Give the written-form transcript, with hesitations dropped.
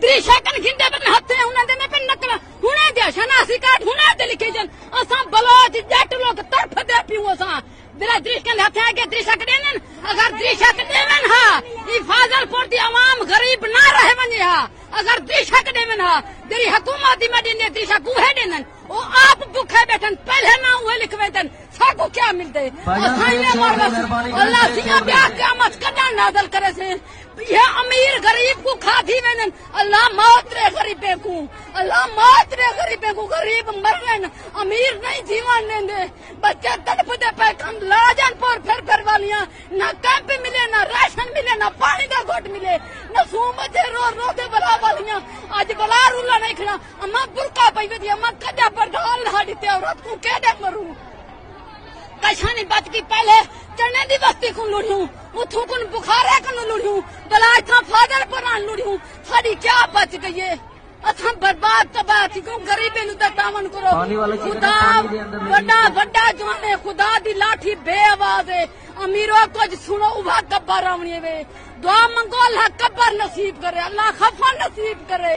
द्रिशकन घिंदे बन हथे उन्हें देने पे नकल हुने दे शनासी काट हुने दे लिखे जन असा बलोच जट लोग तरफ दे पियो असा दिला द्रिशकन हथे आगे द्रिशक देन अगर द्रिशक देवन हा ई फाजलपुर दी आवाम गरीब ना रहे वने हा अगर द्रिशक देवन हा तेरी हुकूमत दी मदीने ने द्रिशक कुहे देन ओ आप भूखे बैठन पहले ना हुए लिखवे देन साको क्या मिलते अल्लाह सिया ब्याह क़यामत कदा नाज़िल करे से ये अमीर गरीब को खाधी वेन अल्लाह मौत रे गरीबे को अल्लाह मौत रे गरीबे को गरीब मरन अमीर नहीं जीवन देंदे बच्चे तड़पदे पे कम लाजन पर फिर वालियां ना कैंप मिले ना राशन मिले ना पानी का घोट मिले ना सूमते रो दे बला वालियां आज बला रूला नहीं खड़ा अम्मा बुरका पई वे अम्मा कदा बरदाल हाडी ते औरत को केडे मरू कशानी बच की पहले चने दी बस्ती को लुड़ियूं उठू कुन बुखारे कन लुड़ियूं बलाज था फादर पर लुड़ियूं साडी क्या बच गई है अथा बर्बाद तबाह थी को गरीबे नु दामन करो खुदा बड़ा बड़ा जाने खुदा दी लाठी बेआवाज है अमीरो कुछ सुनो उभा कब्बर आवणी वे दुआ मंगो अल्लाह कब्र नसीब करे अल्लाह खफा नसीब करे।